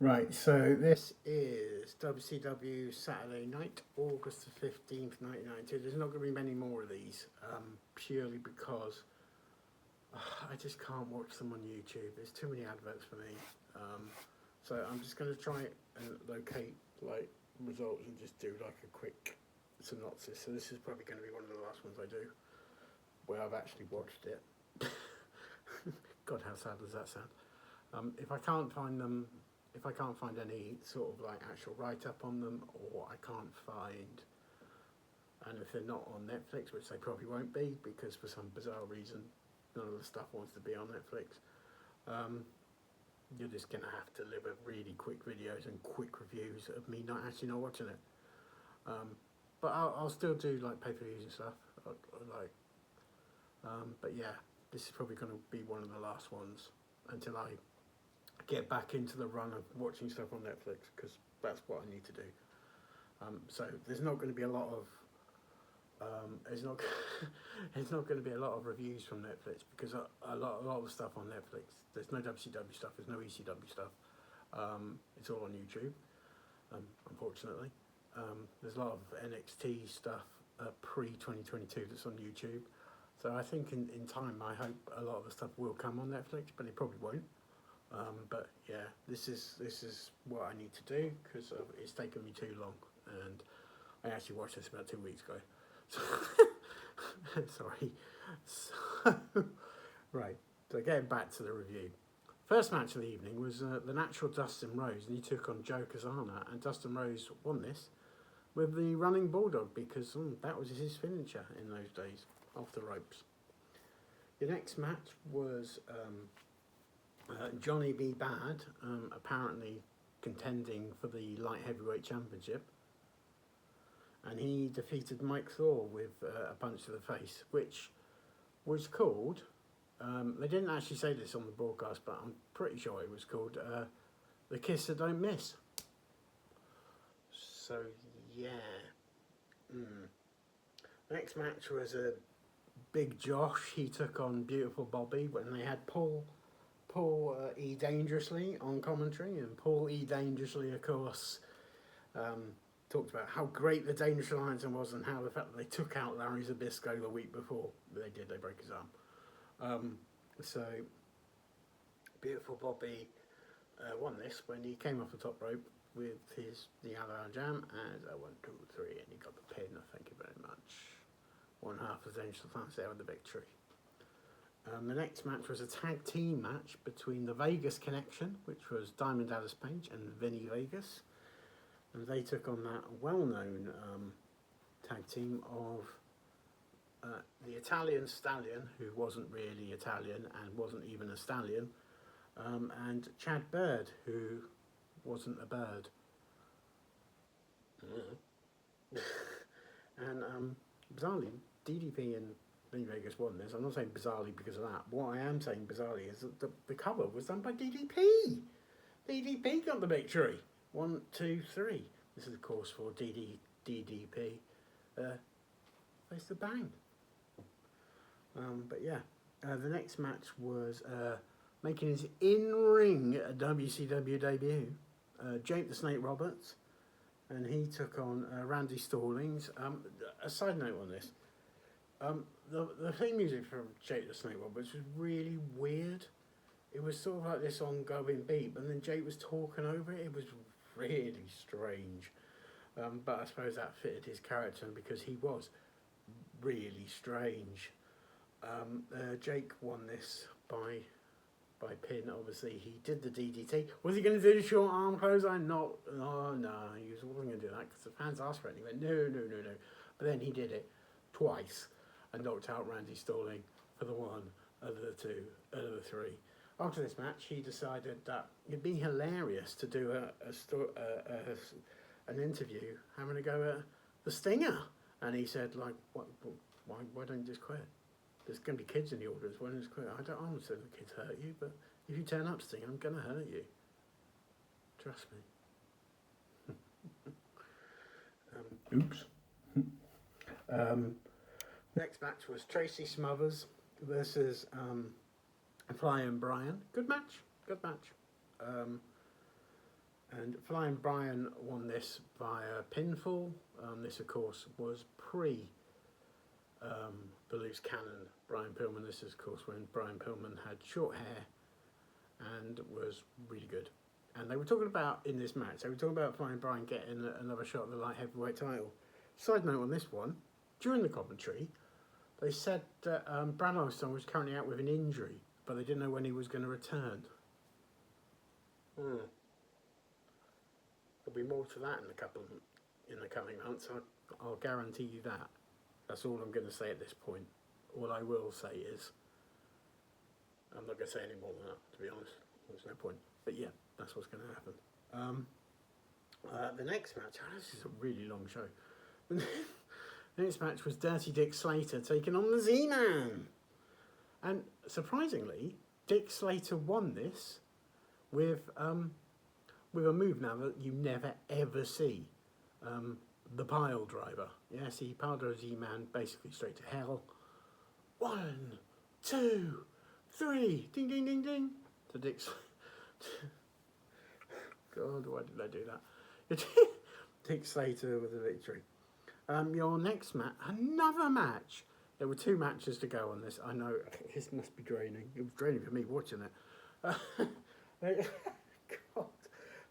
Right, so this is WCW Saturday Night, August the 15th, 1992. There's not going to be many more of these, purely because I just can't watch them on YouTube. There's too many adverts for me. So I'm just going to try and locate like results and just do like a quick synopsis. So this is probably going to be one of the last ones I do where I've actually watched it. God, how sad does that sound? If I can't find them, if I can't find any sort of like actual write-up on them, or I can't find, and if they're not on Netflix, which they probably won't be because for some bizarre reason none of the stuff wants to be on Netflix, you're just gonna have to live with really quick videos and quick reviews of me not watching it. But I'll still do like pay-per-views and stuff, like. But yeah, this is probably going to be one of the last ones until I get back into the run of watching stuff on Netflix, because that's what I need to do. So there's not going to be a lot of it's not it's not going to be a lot of reviews from Netflix, because a lot of the stuff on Netflix, there's no WCW stuff, there's no ECW stuff. It's all on YouTube, unfortunately. There's a lot of NXT stuff pre-2022 that's on YouTube. So I think in time, I hope a lot of the stuff will come on Netflix, but it probably won't. But yeah, this is what I need to do, because it's taken me too long, and I actually watched this about 2 weeks ago. So sorry. So, right. So getting back to the review. First match of the evening was the Natural Dustin Rose, and he took on Joe Kazana, and Dustin Rose won this with the running bulldog, because that was his finisher in those days, off the ropes. The next match was Johnny B. Bad, apparently contending for the light heavyweight championship, and he defeated Mike Thor with a punch to the face, which was called, they didn't actually say this on the broadcast, but I'm pretty sure it was called the Kiss That Don't Miss. So yeah. Next match was a Big Josh. He took on Beautiful Bobby when they had Paul E. Dangerously on commentary, and Paul E. Dangerously, of course, talked about how great the Dangerous Alliance was, and how the fact that they took out Larry Zbyszko the week before they broke his arm. So Beautiful Bobby won this when he came off the top rope with the Yellow Jam as a 1, 2, 3, and he got the pin. Thank you very much. One half of the Dangerous Alliance there with the victory. The next match was a tag team match between the Vegas Connection, which was Diamond Dallas Page and Vinny Vegas, and they took on that well-known tag team of the Italian Stallion, who wasn't really Italian and wasn't even a stallion, and Chad Bird, who wasn't a bird. And bizarrely, DDP and Vinny Vegas won this. I'm not saying bizarrely because of that. What I am saying bizarrely is that the cover was done by DDP. DDP got the victory. 1, 2, 3. This is, of course, for DDP. Face the bang. But yeah, the next match was making his in-ring WCW debut, Jake the Snake Roberts, and he took on Randy Stallings. A side note on this, the theme music from Jake the Snake Roberts was really weird. It was sort of like this ongoing beat, and then Jake was talking over it. It was really strange. But I suppose that fitted his character, because he was really strange. Jake won this by pin. Obviously, he did the DDT. Was he going to do the short arm clothesline? Not. Oh no, he wasn't going to do that because the fans asked for it. And he went no. But then he did it twice and knocked out Randy Stalling for the 1 of the 2 out of the 3. After this match, he decided that it'd be hilarious to do an interview having a go at the Stinger, and he said, like, why don't you just quit? There's going to be kids in the audience. Why don't you just quit? I don't want to say the kids hurt you, but if you turn up, Stinger, I'm going to hurt you. Trust me. Oops. Next match was Tracy Smothers versus Flying Brian. Good match. And Flying Brian won this via pinfall. This, of course, was pre the loose cannon Brian Pillman. This is, of course, when Brian Pillman had short hair and was really good. And they were talking about, in this match, they were talking about Flying Brian getting another shot at the light heavyweight title. Side note on this one, during the commentary, they said that Brad Armstrong was currently out with an injury, but they didn't know when he was going to return. There'll be more to that in the coming months. I'll guarantee you that. That's all I'm going to say at this point. All I will say is, I'm not going to say any more than that, to be honest. There's no point. But yeah, that's what's going to happen. The next match, this is a really long show. The next match was Dirty Dick Slater taking on the Z-Man. And surprisingly, Dick Slater won this with a move now that you never ever see. The pile driver. Yes, he pile drives Z-Man basically straight to hell. 1, 2, 3, ding ding ding ding. To Dick Slater. God, why did I do that? Dick Slater with the victory. Your next match, another match. There were 2 matches to go on this. I know, this must be draining. It was draining for me watching it. God.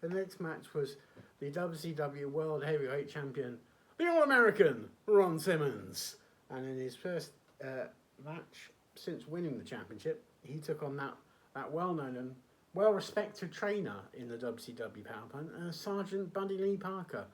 The next match was the WCW World Heavyweight Champion, the All-American, Ron Simmons. And in his first match since winning the championship, he took on that well-known and well-respected trainer in the WCW Power Plant, Sergeant Buddy Lee Parker.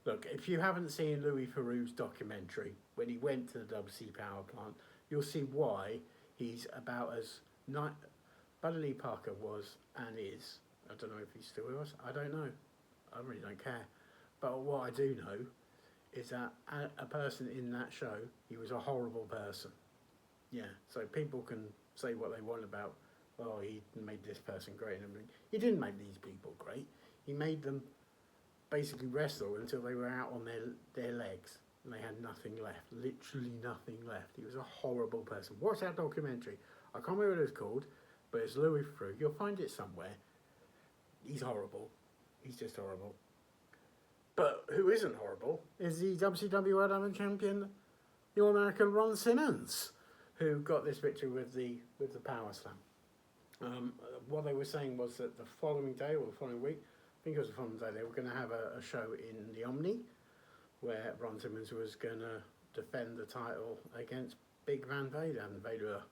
Look, if you haven't seen Louis Theroux's documentary, when he went to the WC Power Plant, you'll see why he's about as Buddy Lee Parker was and is. I don't know if he's still with us. I don't know. I really don't care. But what I do know is that a person in that show, he was a horrible person. Yeah, so people can say what they want about, oh, he made this person great and everything. He didn't make these people great. He made them basically wrestle until they were out on their legs and they had nothing left, literally nothing left. He was a horrible person. Watch that documentary. I can't remember what it's called, but it's Louis Theroux. You'll find it somewhere. He's horrible. He's just horrible. But who isn't horrible is the WCW World Heavyweight Champion, the All-American Ron Simmons, who got this victory with the Power Slam. What they were saying was that the following day or the following week, I think it was the following day, they were going to have a show in the Omni where Ron Simmons was going to defend the title against Big Van Vader. And Vader,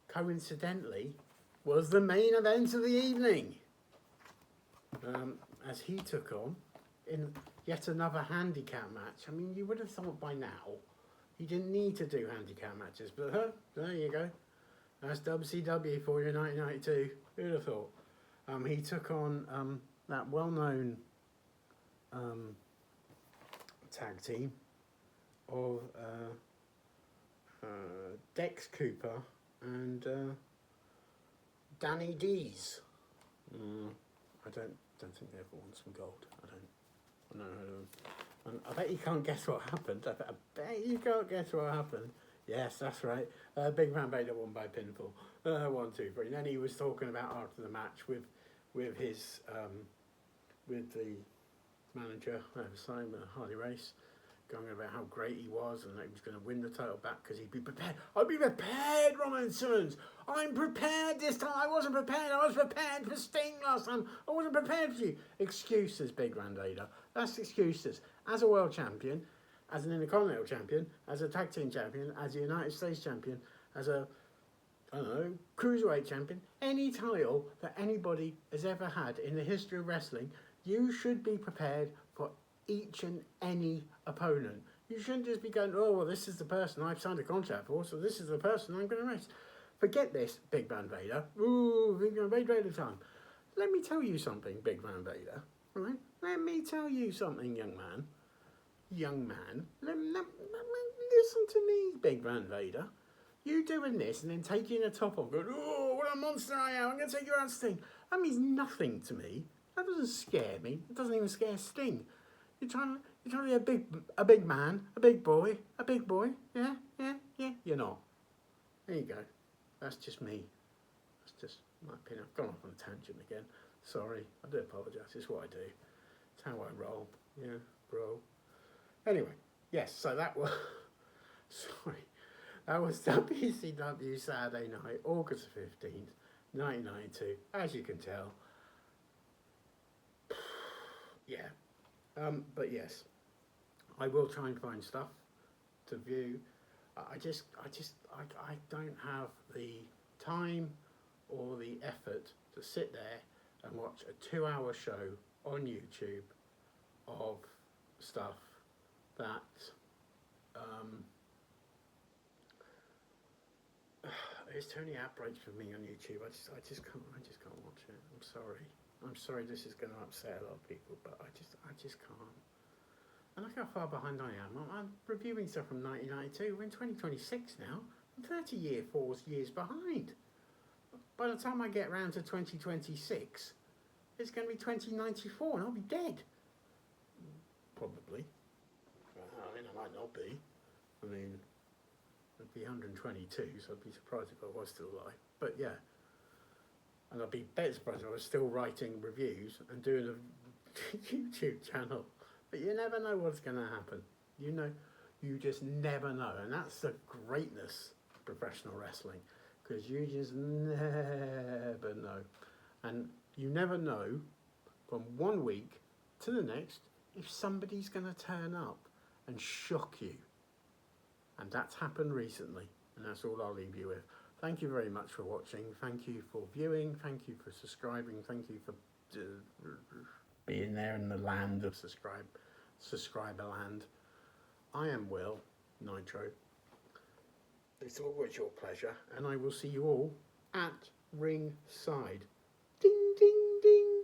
coincidentally, was the main event of the evening. As he took on in yet another handicap match. I mean, you would have thought by now he didn't need to do handicap matches, but there you go. That's WCW for you, 1992. Who'd have thought? He took on that well-known tag team of Dex Cooper and Danny Dees. I don't think they ever won some gold. I don't. I bet you can't guess what happened. I bet you can't guess what happened. Yes, that's right. Big Van Vader won by pinfall. 1, 2, 3. And then he was talking about after the match with his with the manager at the time, Harley Race, going about how great he was and that he was going to win the title back because he'd be prepared. I'd be prepared, Ron Simmons. I'm prepared this time. I wasn't prepared. I was prepared for Sting last time. I wasn't prepared for you. Excuses, Big Van Vader. That's excuses. As a world champion, as an Intercontinental champion, as a tag team champion, as a United States champion, as a, I don't know, cruiserweight champion, any title that anybody has ever had in the history of wrestling, you should be prepared for each and any opponent. You shouldn't just be going, oh, well, this is the person I've signed a contract for, so this is the person I'm going to race. Forget this, Big Van Vader. Ooh, Big Van Vader time. Let me tell you something, Big Van Vader. Right? Let me tell you something, young man. Young man. Listen to me, Big Van Vader. You doing this and then taking a top off, going, oh, what a monster I am. I'm going to take you out, Sting. That means nothing to me. That doesn't scare me. It doesn't even scare Sting. You're trying to be a big man, a big boy. Yeah. You're not. There you go. That's just me. my opinion. I've gone off on a tangent again. Sorry, I do apologise. It's what I do. It's how I roll. Yeah, bro. Anyway, yes. So that was sorry. That was WCW Saturday Night, August 15th, 1992. As you can tell. Yeah. But yes, I will try and find stuff to view. I don't have the time or the effort to sit there and watch a 2-hour show on YouTube of stuff that there's too many outbreaks for me on YouTube. I just can't watch it. I'm sorry this is going to upset a lot of people, but I just can't. And look how far behind I am. I'm reviewing stuff from 1992. We're in 2026 now. I'm 30 years behind. By the time I get round to 2026, it's going to be 2094 and I'll be dead. Probably. Well, I mean, I might not be. I mean, I'd be 122, so I'd be surprised if I was still alive. But yeah. And I'd be better surprised if I was still writing reviews and doing a YouTube channel. But you never know what's going to happen. You just never know. And that's the greatness of professional wrestling. Because you just never know. And you never know from one week to the next if somebody's going to turn up and shock you. And that's happened recently. And that's all I'll leave you with. Thank you very much for watching. Thank you for viewing. Thank you for subscribing. Thank you for being there in the land of subscriber land. I am Will Nitro. It's always your pleasure, and I will see you all at ringside. Ding, ding, ding.